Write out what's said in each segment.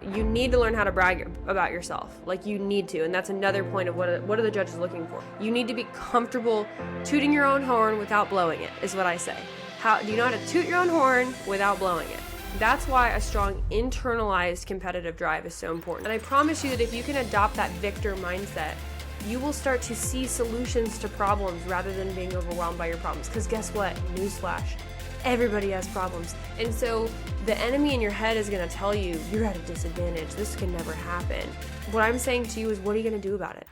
You need to learn how to brag about yourself. Like, you need to. And that's another point of what are the judges looking for. You need to be comfortable tooting your own horn without blowing it, is what I say. How do you know how to toot your own horn without blowing it? That's why a strong internalized competitive drive is so important. And I promise you that if you can adopt that victor mindset, you will start to see solutions to problems rather than being overwhelmed by your problems. Because guess what? Newsflash. Everybody has problems. And so the enemy in your head is going to tell you, you're at a disadvantage. This can never happen. What I'm saying to you is, what are you going to do about it?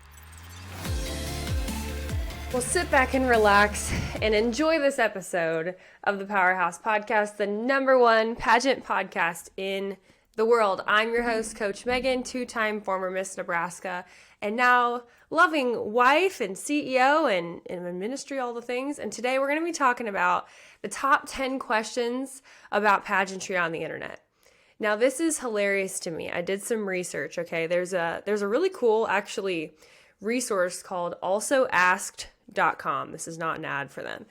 Well, sit back and relax and enjoy this episode of the Powerhouse Podcast, the #1 pageant podcast in the world. I'm your host, Coach Megan, 2-time former Miss Nebraska, and now loving wife and CEO and in ministry, all the things. And today we're going to be talking about the top 10 questions about pageantry on the internet. Now, this is hilarious to me. I did some research, okay? There's a really cool, actually, resource called alsoasked.com. This is not an ad for them.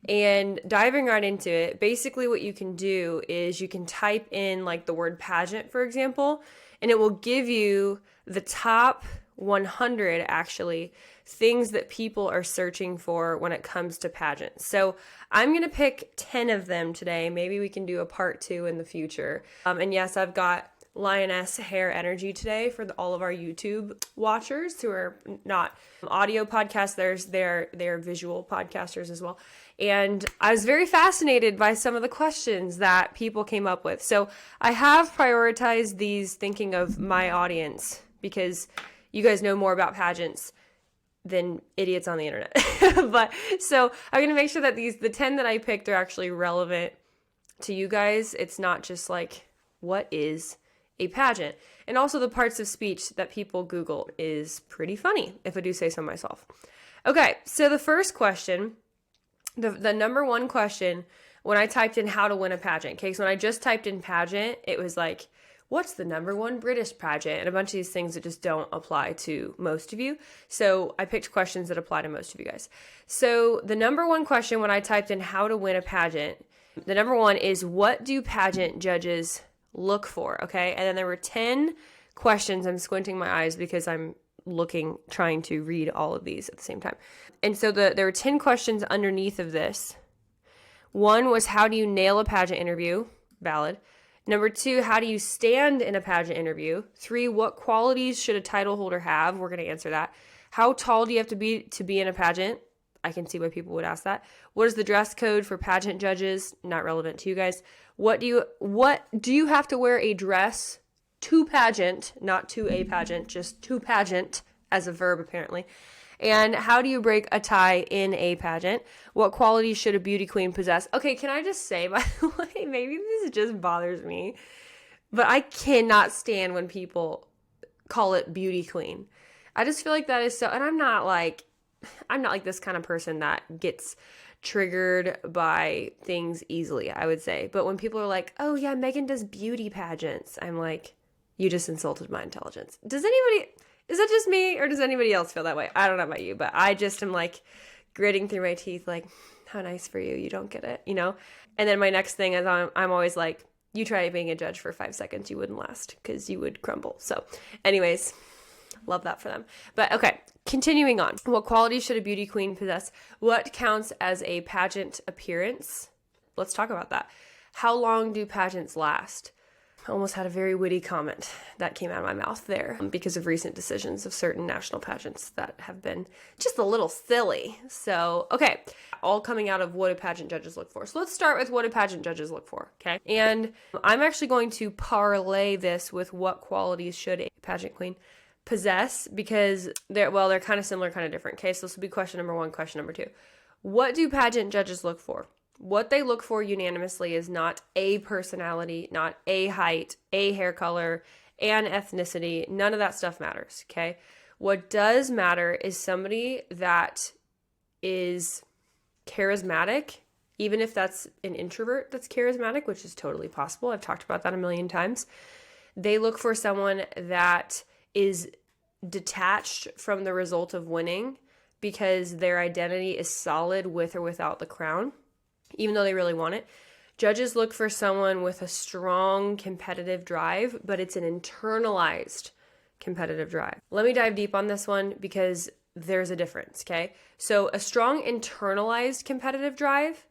And diving right into it, basically what you can do is you can type in like the word pageant, for example, and it will give you the top 100 actually things that people are searching for when it comes to pageants. So I'm going to pick 10 of them today. Maybe we can do a part 2 in the future. And yes, I've got lioness hair energy today for all of our YouTube watchers who are not audio podcasters. They're visual podcasters as well. And I was very fascinated by some of the questions that people came up with. So I have prioritized these thinking of my audience because you guys know more about pageants than idiots on the internet. But so I'm going to make sure that the 10 that I picked are actually relevant to you guys. It's not just like, what is a pageant? And also the parts of speech that people Google is pretty funny, if I do say so myself. Okay, so the first question, the #1 question when I typed in how to win a pageant, okay, so when I just typed in pageant, it was like, what's the #1 British pageant? And a bunch of these things that just don't apply to most of you. So I picked questions that apply to most of you guys. So the #1 question when I typed in how to win a pageant, the #1 is, what do pageant judges look for? Okay. And then there were 10 questions. I'm squinting my eyes because I'm trying to read all of these at the same time. And so there were 10 questions underneath of this. 1 was, how do you nail a pageant interview? Valid. 2, how do you stand in a pageant interview? 3, what qualities should a title holder have? We're going to answer that. How tall do you have to be in a pageant? I can see why people would ask that. What is the dress code for pageant judges? Not relevant to you guys. What do you have to wear a dress to pageant, not to a pageant, just to pageant as a verb apparently. And how do you break a tie in a pageant? What qualities should a beauty queen possess? Okay, can I just say, by the way, maybe this just bothers me, but I cannot stand when people call it beauty queen. I just feel like that is so, and I'm not like this kind of person that gets triggered by things easily, I would say. But when people are like, oh yeah, Megan does beauty pageants, I'm like, you just insulted my intelligence. Is that just me, or does anybody else feel that way? I don't know about you, but I just am like gritting through my teeth like, how nice for you. You don't get it, you know? And then my next thing is I'm always like, you try being a judge for 5 seconds, you wouldn't last because you would crumble. So anyways, love that for them. But okay, continuing on. What qualities should a beauty queen possess? What counts as a pageant appearance? Let's talk about that. How long do pageants last? I almost had a very witty comment that came out of my mouth there because of recent decisions of certain national pageants that have been just a little silly. So, okay, all coming out of what do pageant judges look for. So let's start with what do pageant judges look for, okay? And I'm actually going to parlay this with what qualities should a pageant queen possess, because they're kind of similar, kind of different. Okay, so this will be question #1, question #2. What do pageant judges look for? What they look for unanimously is not a personality, not a height, a hair color, an ethnicity. None of that stuff matters, okay? What does matter is somebody that is charismatic, even if that's an introvert that's charismatic, which is totally possible. I've talked about that a million times. They look for someone that is detached from the result of winning because their identity is solid with or without the crown, even though they really want it. Judges look for someone with a strong competitive drive, but it's an internalized competitive drive. Let me dive deep on this one because there's a difference, okay? So a strong internalized competitive drive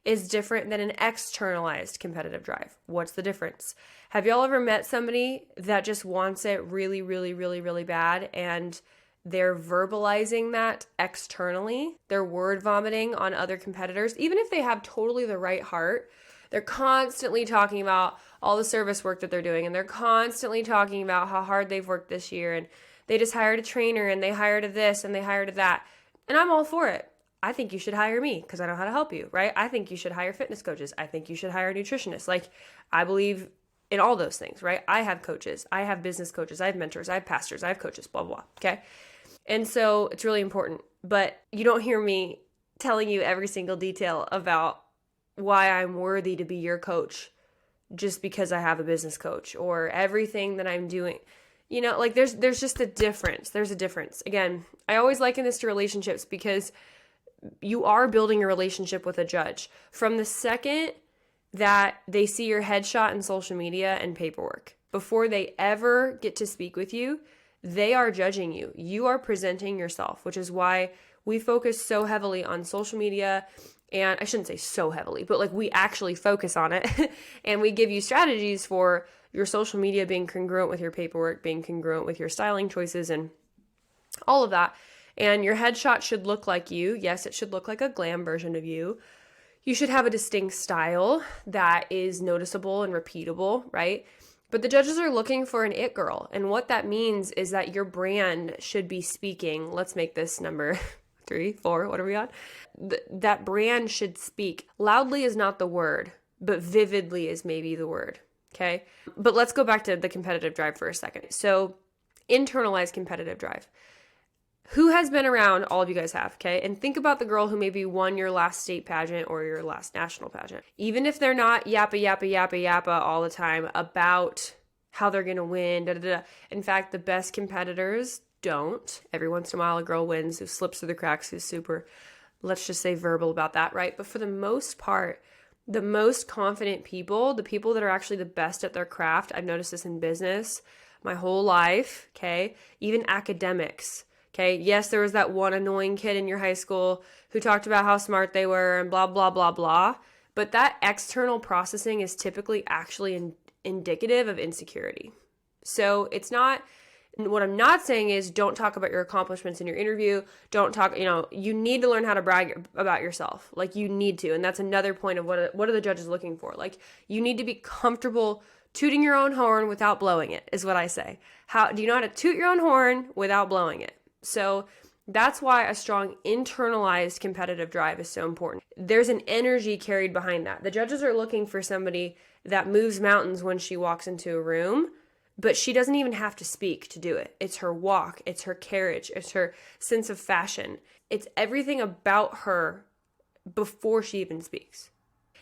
is different than an externalized competitive drive. What's the difference? Have y'all ever met somebody that just wants it really, really, really, really bad and they're verbalizing that externally? They're word vomiting on other competitors, even if they have totally the right heart. They're constantly talking about all the service work that they're doing, and they're constantly talking about how hard they've worked this year, and they just hired a trainer, and they hired a this, and they hired a that. And I'm all for it. I think you should hire me because I know how to help you, right? I think you should hire fitness coaches. I think you should hire nutritionists. Like, I believe in all those things, right? I have coaches. I have business coaches. I have mentors. I have pastors. I have coaches, blah, blah, blah, okay? And so it's really important. But you don't hear me telling you every single detail about why I'm worthy to be your coach just because I have a business coach, or everything that I'm doing. You know, like there's just a difference. There's a difference. Again, I always liken this to relationships because you are building a relationship with a judge. From the second that they see your headshot in social media and paperwork, before they ever get to speak with you, they are judging you. You are presenting yourself, which is why we focus so heavily on social media. And I shouldn't say so heavily, but like we actually focus on it and we give you strategies for your social media being congruent with your paperwork, being congruent with your styling choices and all of that. And your headshot should look like you. Yes, it should look like a glam version of you. You should have a distinct style that is noticeable and repeatable, right? But the judges are looking for an it girl. And what that means is that your brand should be speaking. Let's make this number 3, 4, what are we on? That brand should speak. Loudly is not the word, but vividly is maybe the word, okay? But let's go back to the competitive drive for a second. So internalized competitive drive. Who has been around? All of you guys have, okay? And think about the girl who maybe won your last state pageant or your last national pageant. Even if they're not yappa all the time about how they're going to win, In fact, the best competitors don't. Every once in a while, a girl wins who slips through the cracks, who's super, let's just say, verbal about that, right? But for the most part, the most confident people, the people that are actually the best at their craft, I've noticed this in business my whole life, okay? Even academics, okay? Yes, there was that one annoying kid in your high school who talked about how smart they were and blah, blah, blah, blah. But that external processing is typically actually indicative of insecurity. So it's not... What I'm not saying is don't talk about your accomplishments in your interview. Don't talk, you need to learn how to brag about yourself. Like you need to. And that's another point of what are the judges looking for? Like you need to be comfortable tooting your own horn without blowing it is what I say. How do you know how to toot your own horn without blowing it? So that's why a strong internalized competitive drive is so important. There's an energy carried behind that. The judges are looking for somebody that moves mountains when she walks into a room, but she doesn't even have to speak to do it. It's her walk, it's her carriage, it's her sense of fashion. It's everything about her before she even speaks.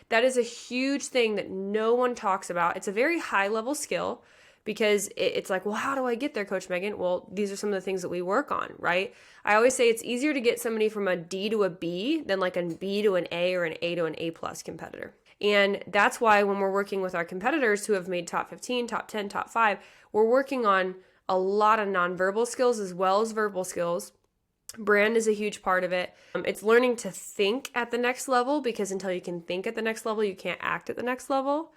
That is a huge thing that no one talks about. It's a very high level skill because it's like, well, how do I get there, Coach Megan? Well, these are some of the things that we work on, right? I always say it's easier to get somebody from a D to a B than like a B to an A or an A to an A plus competitor. And that's why when we're working with our competitors who have made top 15, top 10, top 5, we're working on a lot of nonverbal skills as well as verbal skills. Brand is a huge part of it. It's learning to think at the next level because until you can think at the next level, you can't act at the next level.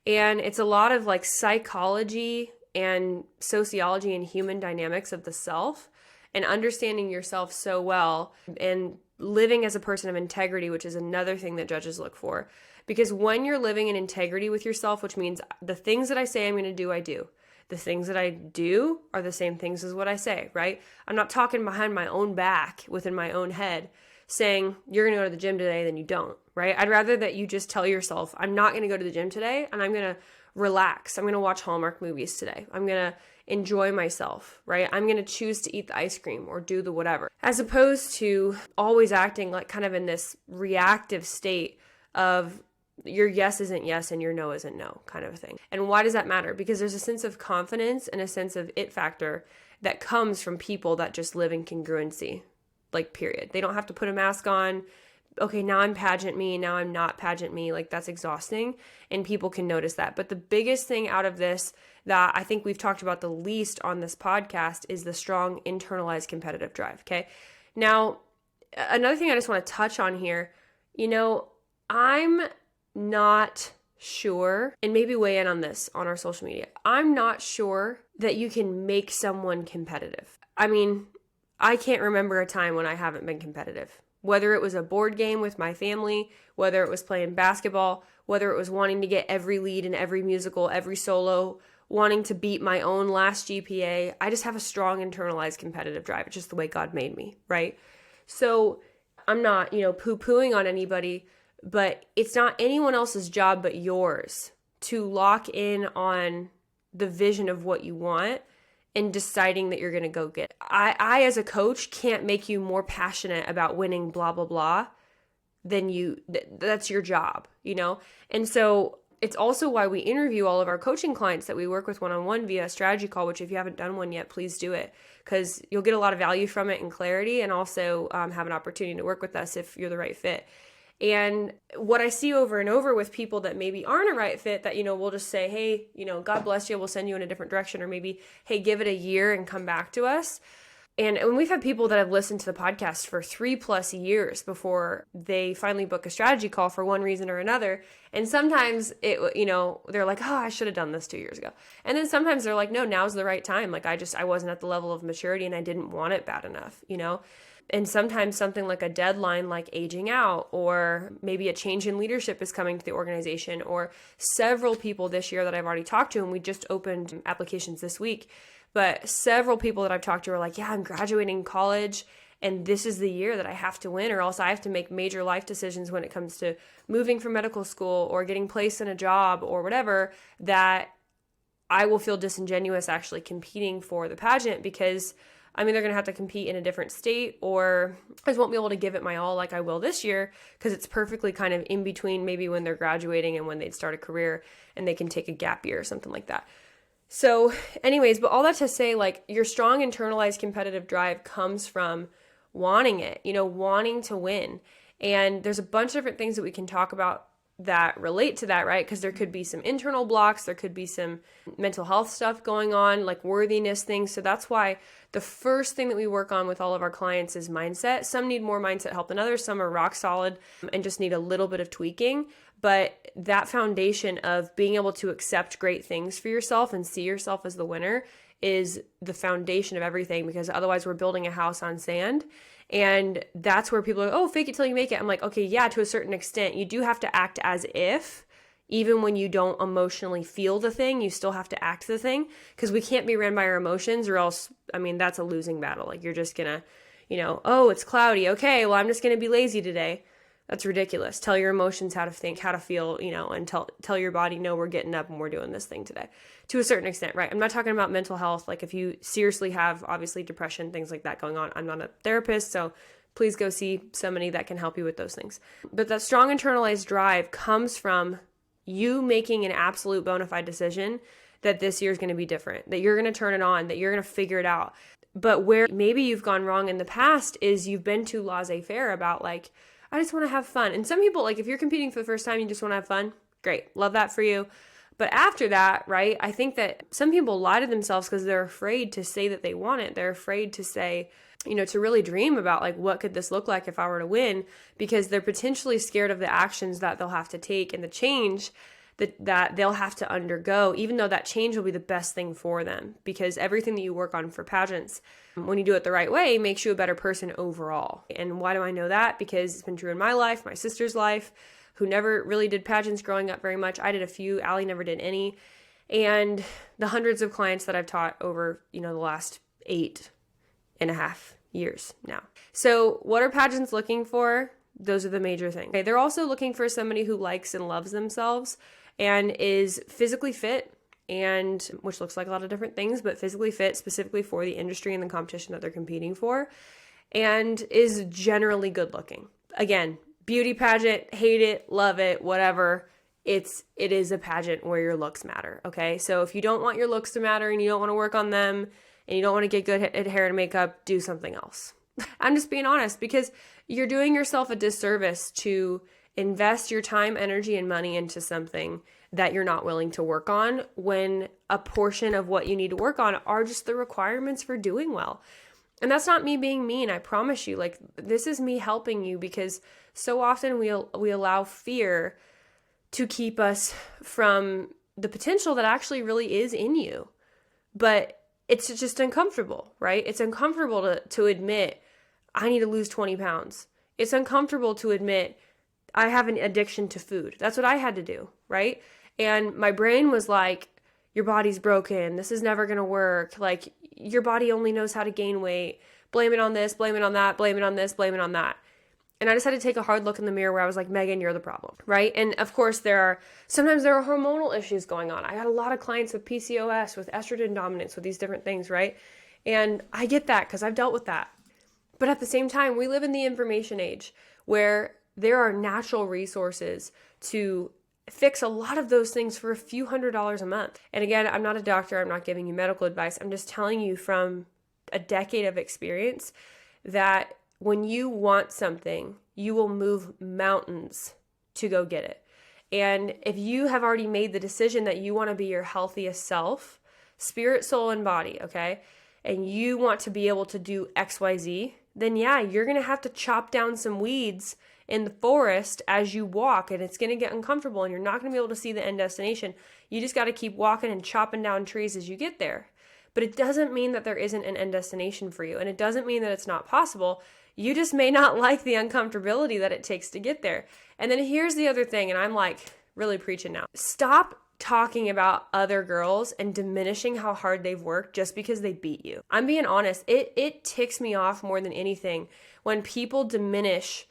And it's a lot of like psychology and sociology and human dynamics of the self and understanding yourself so well and living as a person of integrity, which is another thing that judges look for. Because when you're living in integrity with yourself, which means the things that I say I'm going to do, I do. The things that I do are the same things as what I say, right? I'm not talking behind my own back within my own head saying you're going to go to the gym today, then you don't, right? I'd rather that you just tell yourself, I'm not going to go to the gym today and I'm going to relax. I'm going to watch Hallmark movies today. I'm going to enjoy myself, right? I'm going to choose to eat the ice cream or do the whatever, as opposed to always acting like kind of in this reactive state of your yes isn't yes and your no isn't no kind of a thing. And why does that matter? Because there's a sense of confidence and a sense of it factor that comes from people that just live in congruency, like period. They don't have to put a mask on. okay, now I'm pageant me, now I'm not pageant me. Like, that's exhausting, and people can notice that. But the biggest thing out of this that I think we've talked about the least on this podcast is the strong internalized competitive drive, okay? Now, another thing I just want to touch on here, I'm not sure, and maybe weigh in on this on our social media. I'm not sure that you can make someone competitive. I mean, I can't remember a time when I haven't been competitive. Whether it was a board game with my family, whether it was playing basketball, whether it was wanting to get every lead in every musical, every solo, wanting to beat my own last GPA. I just have a strong internalized competitive drive. It's just the way God made me, right? So I'm not, poo-pooing on anybody, but it's not anyone else's job but yours to lock in on the vision of what you want and deciding that you're going to go get it. I, as a coach, can't make you more passionate about winning blah, blah, blah than you. That's your job, And so it's also why we interview all of our coaching clients that we work with one-on-one via a strategy call, which if you haven't done one yet, please do it, because you'll get a lot of value from it and clarity, and also have an opportunity to work with us if you're the right fit. And what I see over and over with people that maybe aren't a right fit, that, we'll just say, hey, God bless you, we'll send you in a different direction, or maybe, hey, give it a year and come back to us. And we've had people that have listened to the podcast for 3+ years before they finally book a strategy call for one reason or another. And sometimes they're like, oh, I should have done this 2 years ago. And then sometimes they're like, no, now's the right time. Like, I wasn't at the level of maturity and I didn't want it bad enough, And sometimes something like a deadline, like aging out, or maybe a change in leadership is coming to the organization, or several people this year that I've already talked to, and we just opened applications this week, but several people that I've talked to are like, yeah, I'm graduating college and this is the year that I have to win, or else I have to make major life decisions when it comes to moving from medical school or getting placed in a job or whatever, that I will feel disingenuous actually competing for the pageant, because they're going to have to compete in a different state, or I just won't be able to give it my all like I will this year, because it's perfectly kind of in between maybe when they're graduating and when they'd start a career, and they can take a gap year or something like that. So anyways, but all that to say, like, your strong internalized competitive drive comes from wanting it, wanting to win. And there's a bunch of different things that we can talk about that relate to that, right? Because there could be some internal blocks, there could be some mental health stuff going on, like worthiness things. So that's why the first thing that we work on with all of our clients is mindset. Some need more mindset help than others. Some are rock solid and just need a little bit of tweaking. But that foundation of being able to accept great things for yourself and see yourself as the winner is the foundation of everything, because otherwise we're building a house on sand. And that's where people are, oh, fake it till you make it. I'm like, okay, yeah, to a certain extent. You do have to act as if, even when you don't emotionally feel the thing, you still have to act the thing, because we can't be ran by our emotions, or else, that's a losing battle. Like, you're just gonna, oh, it's cloudy. Okay, well, I'm just gonna be lazy today. That's ridiculous. Tell your emotions how to think, how to feel, and tell your body, no, we're getting up and we're doing this thing today. To a certain extent, right? I'm not talking about mental health. Like, if you seriously have, obviously, depression, things like that going on, I'm not a therapist, so please go see somebody that can help you with those things. But that strong internalized drive comes from you making an absolute bona fide decision that this year is going to be different, that you're going to turn it on, that you're going to figure it out. But where maybe you've gone wrong in the past is you've been too laissez-faire about, like, I just want to have fun. And some people, like, if you're competing for the first time, you just want to have fun. Great. Love that for you. But after that, right, I think that some people lie to themselves because they're afraid to say that they want it. They're afraid to say, to really dream about, like, what could this look like if I were to win, because they're potentially scared of the actions that they'll have to take and the change that they'll have to undergo, even though that change will be the best thing for them, because everything that you work on for pageants, when you do it the right way, makes you a better person overall. And why do I know that? Because it's been true in my life, my sister's life, who never really did pageants growing up very much. I did a few, Allie never did any. And the hundreds of clients that I've taught over, the last 8.5 years now. So what are pageants looking for? Those are the major things. Okay, they're also looking for somebody who likes and loves themselves and is physically fit, and which looks like a lot of different things, but physically fit specifically for the industry and the competition that they're competing for, and is generally good looking. Again, beauty pageant, hate it, love it, whatever. It is a pageant where your looks matter, okay? So if you don't want your looks to matter and you don't want to work on them and you don't want to get good at hair and makeup, do something else. I'm just being honest, because you're doing yourself a disservice to invest your time, energy, and money into something that you're not willing to work on when a portion of what you need to work on are just the requirements for doing well. And that's not me being mean, I promise you. Like, this is me helping you, because so often we allow fear to keep us from the potential that actually really is in you. But it's just uncomfortable, right? It's uncomfortable to admit, I need to lose 20 pounds. It's uncomfortable to admit, I have an addiction to food. That's what I had to do, right? And my brain was like, your body's broken. This is never going to work. Like, your body only knows how to gain weight. Blame it on this, blame it on that, blame it on this, blame it on that. And I just had to take a hard look in the mirror where I was like, Megan, you're the problem, right? And of course, sometimes there are hormonal issues going on. I had a lot of clients with PCOS, with estrogen dominance, with these different things, right? And I get that because I've dealt with that. But at the same time, we live in the information age where there are natural resources to fix a lot of those things for a few $100s a month. And again, I'm not a doctor. I'm not giving you medical advice. I'm just telling you from a decade of experience that when you want something, you will move mountains to go get it. And if you have already made the decision that you want to be your healthiest self, spirit, soul, and body, okay, and you want to be able to do XYZ, then yeah, you're going to have to chop down some weeds in the forest as you walk, and it's going to get uncomfortable, and you're not going to be able to see the end destination. You just got to keep walking and chopping down trees as you get there. But it doesn't mean that there isn't an end destination for you, and it doesn't mean that it's not possible. You just may not like the uncomfortability that it takes to get there. And then here's the other thing, and I'm like really preaching now. Stop talking about other girls and diminishing how hard they've worked just because they beat you. I'm being honest. It ticks me off more than anything when people diminish,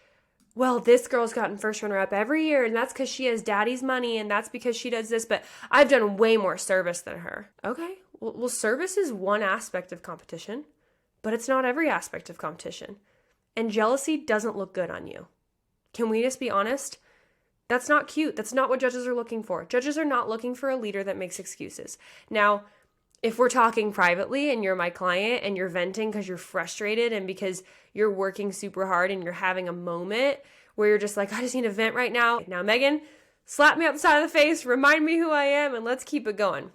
well, this girl's gotten first runner up every year, and that's because she has daddy's money, and that's because she does this, but I've done way more service than her. Okay, well, service is one aspect of competition, but it's not every aspect of competition. And jealousy doesn't look good on you. Can we just be honest? That's not cute. That's not what judges are looking for. Judges are not looking for a leader that makes excuses. Now, if we're talking privately and you're my client and you're venting because you're frustrated and because you're working super hard and you're having a moment where you're just like, I just need to vent right now. Now, Megan, slap me up the side of the face, remind me who I am, and let's keep it going.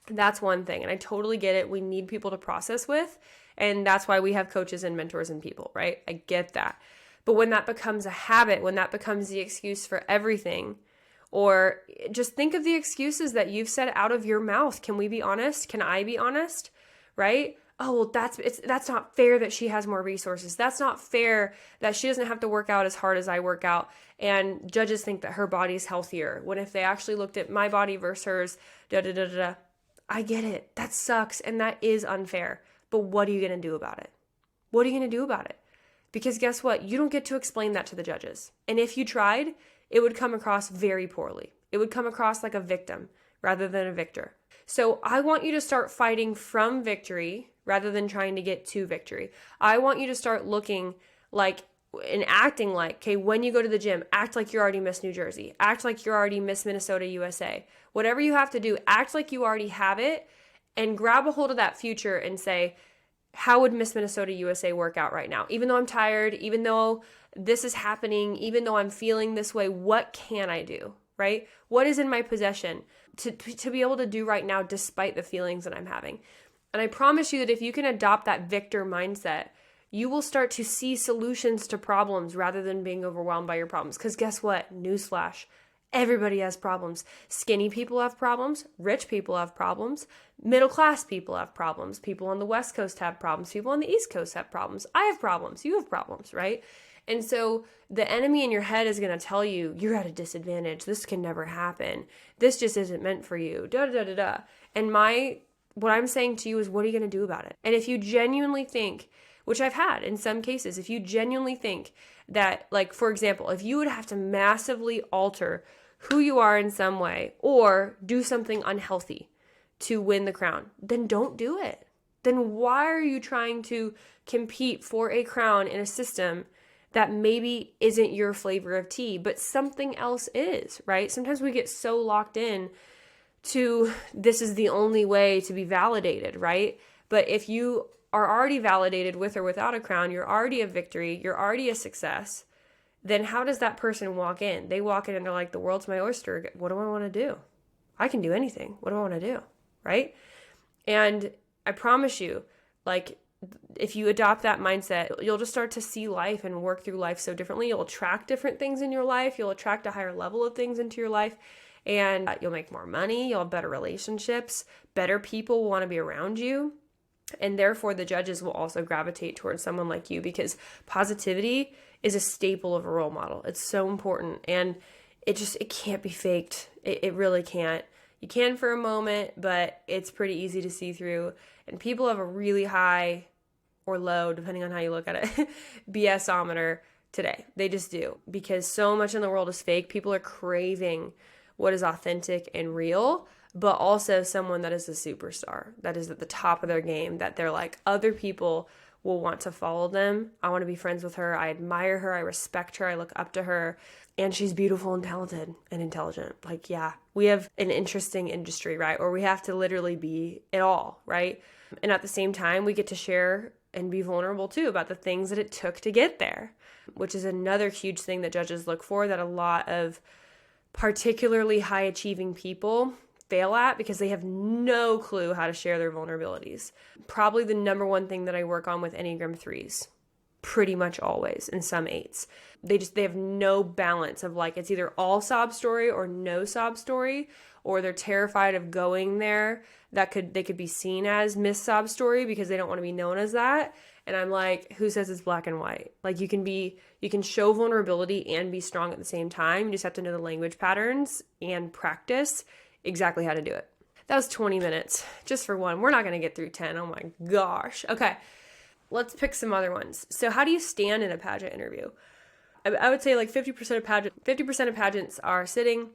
That's one thing. And I totally get it. We need people to process with. And that's why we have coaches and mentors and people, right? I get that. But when that becomes a habit, when that becomes the excuse for everything, or just think of the excuses that you've said out of your mouth. Can we be honest? Can I be honest? Right? Oh, well, that's not fair that she has more resources. That's not fair that she doesn't have to work out as hard as I work out. And judges think that her body's healthier. When if they actually looked at my body versus hers, I get it. That sucks. And that is unfair. But what are you going to do about it? What are you going to do about it? Because guess what? You don't get to explain that to the judges. And if you tried, it would come across very poorly. It would come across like a victim rather than a victor. So I want you to start fighting from victory rather than trying to get to victory. I want you to start looking like and acting like, okay, when you go to the gym, act like you're already Miss New Jersey. Act like you're already Miss Minnesota, USA. Whatever you have to do, act like you already have it and grab a hold of that future and say, how would Miss Minnesota USA work out right now? Even though I'm tired, even though this is happening, even though I'm feeling this way, what can I do, right? What is in my possession to be able to do right now despite the feelings that I'm having? And I promise you that if you can adopt that victor mindset, you will start to see solutions to problems rather than being overwhelmed by your problems. Because guess what? Newsflash. Everybody has problems. Skinny people have problems. Rich people have problems. Middle class people have problems. People on the West Coast have problems. People on the East Coast have problems. I have problems. You have problems, right? And so the enemy in your head is going to tell you, you're at a disadvantage. This can never happen. This just isn't meant for you. And what I'm saying to you is, what are you going to do about it? And if you genuinely think, which I've had in some cases, if you genuinely think that, like, for example, if you would have to massively alter who you are in some way or do something unhealthy to win the crown, then don't do it. Then why are you trying to compete for a crown in a system that maybe isn't your flavor of tea, but something else is, right? Sometimes we get so locked in to this is the only way to be validated, right? But if you are already validated with or without a crown, you're already a victory, you're already a success, then how does that person walk in? They walk in and they're like, the world's my oyster. What do I want to do? I can do anything. What do I want to do? Right? And I promise you, like, if you adopt that mindset, you'll just start to see life and work through life so differently. You'll attract different things in your life. You'll attract a higher level of things into your life, and you'll make more money. You'll have better relationships. Better people will want to be around you. And therefore, the judges will also gravitate towards someone like you, because positivity is a staple of a role model. It's so important. And it can't be faked. It really can't. You can for a moment, but it's pretty easy to see through. And people have a really high or low, depending on how you look at it, BS-ometer today. They just do. Because so much in the world is fake. People are craving what is authentic and real, but also someone that is a superstar, that is at the top of their game, that they're like, other people will want to follow them. I want to be friends with her. I admire her. I respect her. I look up to her. And she's beautiful and talented and intelligent. Like, yeah, we have an interesting industry, right? Or we have to literally be it all, right? And at the same time, we get to share and be vulnerable too about the things that it took to get there, which is another huge thing that judges look for, that a lot of particularly high achieving people fail at, because they have no clue how to share their vulnerabilities. Probably the number one thing that I work on with Enneagram 3s, pretty much always, and some 8s. They have no balance of, like, it's either all sob story or no sob story, or they're terrified of going there. They could be seen as miss sob story because they don't want to be known as that. And I'm like, who says it's black and white? Like, you can show vulnerability and be strong at the same time. You just have to know the language patterns and practice exactly how to do it. That was 20 minutes just for one. We're not going to get through 10. Oh my gosh. Okay. Let's pick some other ones. So how do you stand in a pageant interview? I would say like 50% of pageants are sitting,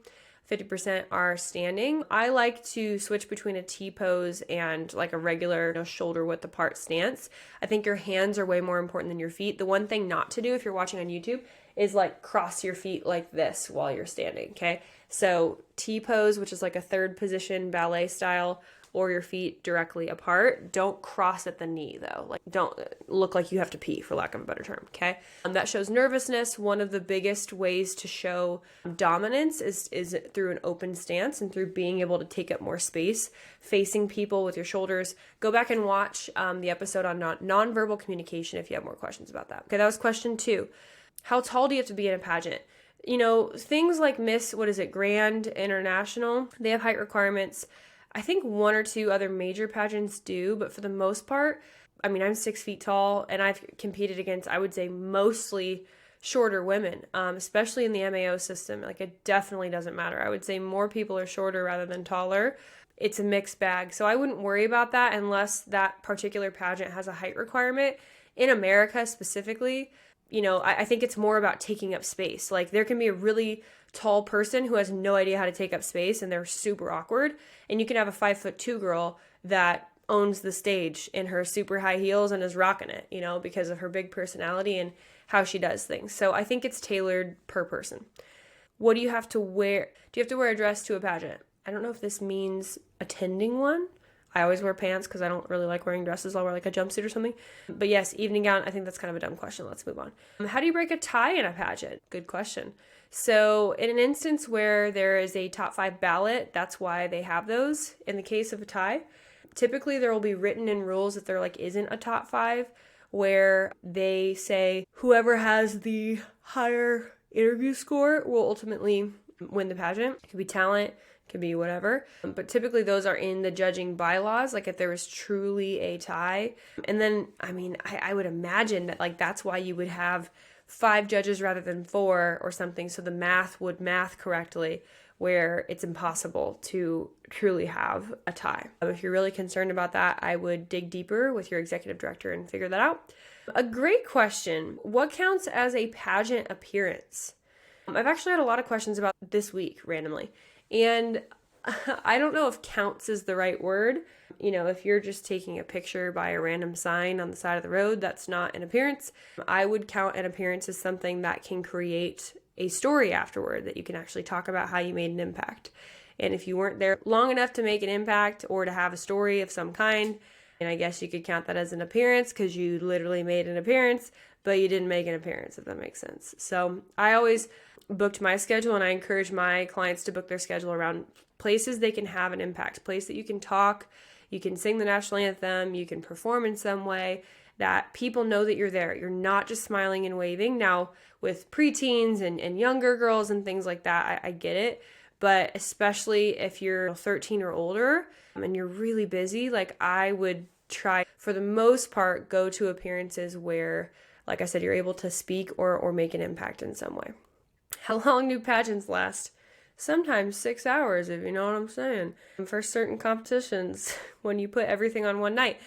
50% are standing. I like to switch between a T pose and like a regular, shoulder width apart stance. I think your hands are way more important than your feet. The one thing not to do if you're watching on YouTube is like cross your feet like this while you're standing, okay? So T pose, which is like a third position ballet style, or your feet directly apart. Don't cross at the knee though. Like, don't look like you have to pee, for lack of a better term, okay? That shows nervousness. One of the biggest ways to show dominance is through an open stance and through being able to take up more space, facing people with your shoulders. Go back and watch the episode on nonverbal communication if you have more questions about that. Okay, that was question 2. How tall do you have to be in a pageant? Things like Miss, Grand International, they have height requirements. I think 1 or 2 other major pageants do, but for the most part, I'm 6 feet tall, and I've competed against, I would say, mostly shorter women, especially in the MAO system. Like, it definitely doesn't matter. I would say more people are shorter rather than taller. It's a mixed bag. So I wouldn't worry about that unless that particular pageant has a height requirement. In America specifically, I think it's more about taking up space. Like, there can be a really tall person who has no idea how to take up space and they're super awkward. And you can have a 5'2" girl that owns the stage in her super high heels and is rocking it, because of her big personality and how she does things. So I think it's tailored per person. What do you have to wear? Do you have to wear a dress to a pageant? I don't know if this means attending one. I always wear pants because I don't really like wearing dresses. I'll wear like a jumpsuit or something. But yes, evening gown, I think that's kind of a dumb question. Let's move on. How do you break a tie in a pageant? Good question. So in an instance where there is a top 5 ballot, that's why they have those. In the case of a tie, typically there will be written in rules if there isn't a top 5, where they say whoever has the higher interview score will ultimately win the pageant. It could be talent, could be whatever, but typically those are in the judging bylaws, like if there was truly a tie. And then I would imagine that that's why you would have 5 judges rather than 4 or something, so the math would math correctly, where it's impossible to truly have a tie. If you're really concerned about that, I would dig deeper with your executive director and figure that out. A great question. What counts as a pageant appearance? I've actually had a lot of questions about this week randomly. And I don't know if counts is the right word. If you're just taking a picture by a random sign on the side of the road, that's not an appearance. I would count an appearance as something that can create a story afterward, that you can actually talk about how you made an impact. And if you weren't there long enough to make an impact or to have a story of some kind, And I guess you could count that as an appearance because you literally made an appearance, but you didn't make an appearance, if that makes sense. So I always booked my schedule, and I encourage my clients to book their schedule around places they can have an impact, place that you can talk, you can sing the national anthem, you can perform in some way that people know that you're there. You're not just smiling and waving. Now, with preteens and younger girls and things like that, I get it. But especially if you're 13 or older and you're really busy, like I would try, for the most part, go to appearances where, like I said, you're able to speak or make an impact in some way. How long do pageants last? Sometimes 6 hours, if you know what I'm saying. For certain competitions, when you put everything on one night.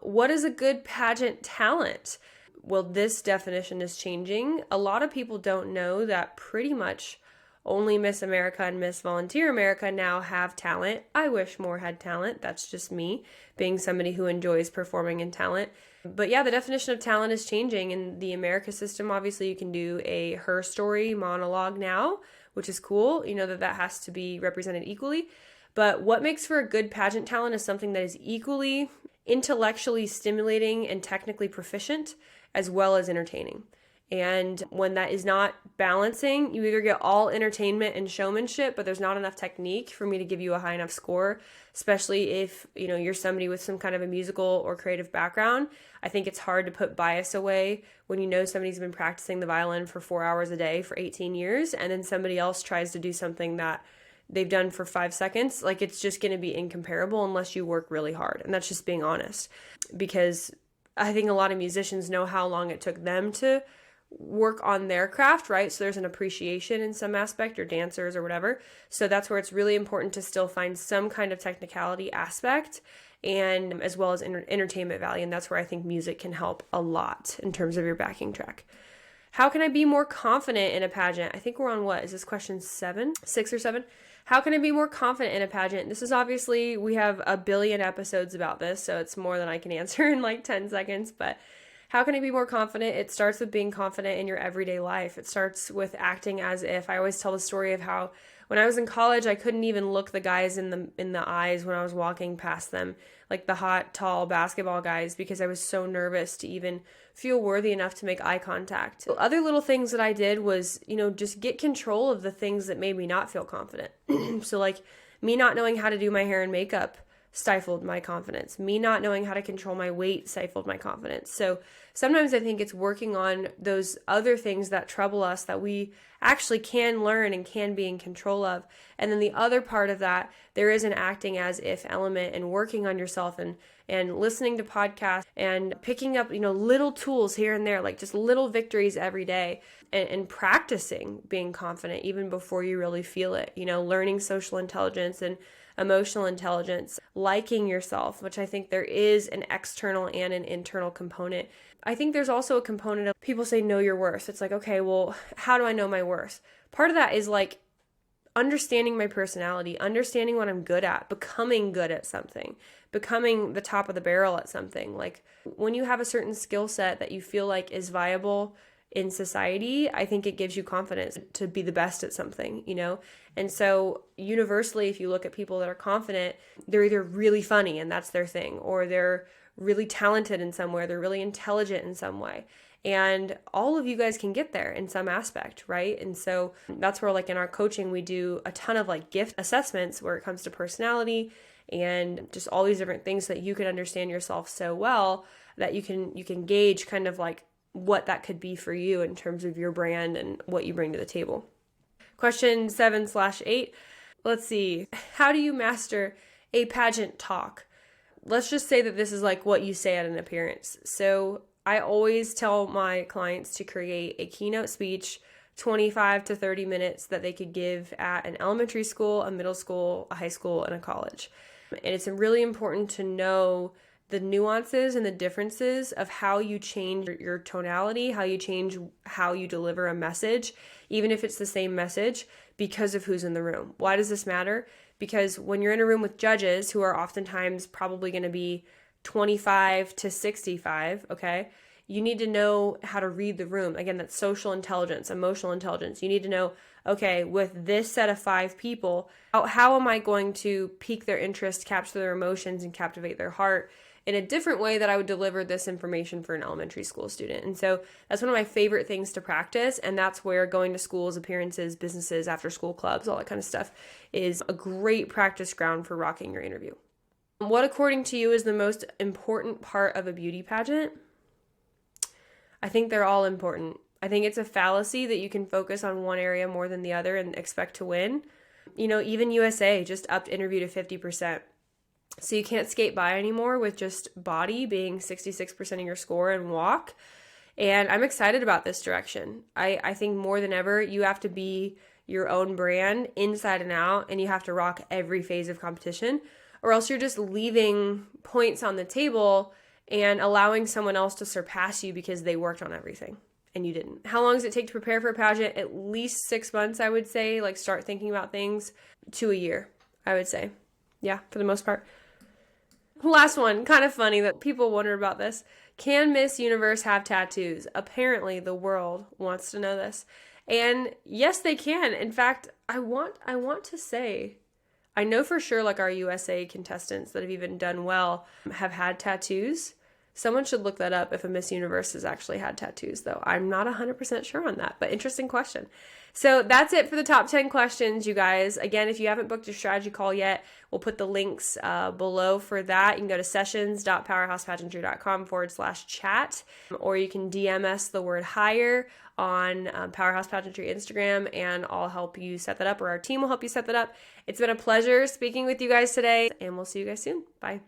What is a good pageant talent? Well, this definition is changing. A lot of people don't know that pretty much only Miss America and Miss Volunteer America now have talent. I wish more had talent. That's just me, being somebody who enjoys performing in talent. But yeah, the definition of talent is changing. In the America system, obviously, you can do a her story monologue now, which is cool. You know that has to be represented equally. But what makes for a good pageant talent is something that is equally intellectually stimulating and technically proficient, as well as entertaining. And when that is not balancing, you either get all entertainment and showmanship, but there's not enough technique for me to give you a high enough score, especially if, you know, you're somebody with some kind of a musical or creative background. I think it's hard to put bias away when you know somebody's been practicing the violin for 4 hours a day for 18 years, and then somebody else tries to do something that they've done for 5 seconds. Like, it's just going to be incomparable unless you work really hard. And that's just being honest, because I think a lot of musicians know how long it took them to work on their craft, right? So there's an appreciation in some aspect, or dancers or whatever. So that's where it's really important to still find some kind of technicality aspect, and as well as entertainment value. And that's where I think music can help a lot in terms of your backing track. How can I be more confident in a pageant? I think we're on what? Is this question 6 or 7? How can I be more confident in a pageant? This is obviously, we have a billion episodes about this, so it's more than I can answer in like 10 seconds, but how can I be more confident? It starts with being confident in your everyday life. It starts with acting as if. I always tell the story of how when I was in college, I couldn't even look the guys in the eyes when I was walking past them, like the hot, tall basketball guys, because I was so nervous to even feel worthy enough to make eye contact. So other little things that I did was, just get control of the things that made me not feel confident. So like me not knowing how to do my hair and makeup stifled my confidence. Me not knowing how to control my weight stifled my confidence. So sometimes I think it's working on those other things that trouble us that we actually can learn and can be in control of. And then the other part of that, there is an acting as if element, and working on yourself and listening to podcasts and picking up, little tools here and there, like just little victories every day, and practicing being confident even before you really feel it, learning social intelligence and emotional intelligence, liking yourself, which I think there is an external and an internal component. I think there's also a component of people say know your worth. It's like, okay, well, how do I know my worth? Part of that is like understanding my personality, understanding what I'm good at, becoming good at something, becoming the top of the barrel at something. Like when you have a certain skill set that you feel like is viable in society, I think it gives you confidence to be the best at something, And so universally, if you look at people that are confident, they're either really funny and that's their thing, or they're really talented in some way, they're really intelligent in some way. And all of you guys can get there in some aspect, right? And so that's where, like in our coaching, we do a ton of like gift assessments where it comes to personality and just all these different things so that you can understand yourself so well that you can gauge kind of like what that could be for you in terms of your brand and what you bring to the table. Question 7/8. Let's see. How do you master a pageant talk? Let's just say that this is like what you say at an appearance. So I always tell my clients to create a keynote speech, 25 to 30 minutes, that they could give at an elementary school, a middle school, a high school, and a college. And it's really important to know the nuances and the differences of how you change your tonality, how you change how you deliver a message, even if it's the same message, because of who's in the room. Why does this matter? Because when you're in a room with judges who are oftentimes probably going to be 25 to 65, okay, you need to know how to read the room. Again, that's social intelligence, emotional intelligence. You need to know, okay, with this set of 5 people, how am I going to pique their interest, capture their emotions, and captivate their heart in a different way that I would deliver this information for an elementary school student. And so that's one of my favorite things to practice. And that's where going to schools, appearances, businesses, after school clubs, all that kind of stuff is a great practice ground for rocking your interview. What, according to you, is the most important part of a beauty pageant? I think they're all important. I think it's a fallacy that you can focus on one area more than the other and expect to win. Even USA just upped interview to 50%. So you can't skate by anymore with just body being 66% of your score and walk. And I'm excited about this direction. I think more than ever, you have to be your own brand inside and out, and you have to rock every phase of competition, or else you're just leaving points on the table and allowing someone else to surpass you because they worked on everything and you didn't. How long does it take to prepare for a pageant? At least 6 months, I would say. Like, start thinking about things to a year, I would say. Yeah, for the most part. Last one, kind of funny that people wonder about this. Can Miss Universe have tattoos? Apparently, the world wants to know this. And yes, they can. In fact, I want to say, I know for sure, like, our USA contestants that have even done well have had tattoos. Someone should look that up if a Miss Universe has actually had tattoos, though. I'm not 100% sure on that, but interesting question. So that's it for the top 10 questions, you guys. Again, if you haven't booked your strategy call yet, we'll put the links below for that. You can go to sessions.powerhousepageantry.com/chat, or you can DM us the word hire on Powerhouse Pageantry Instagram, and I'll help you set that up, or our team will help you set that up. It's been a pleasure speaking with you guys today, and we'll see you guys soon. Bye.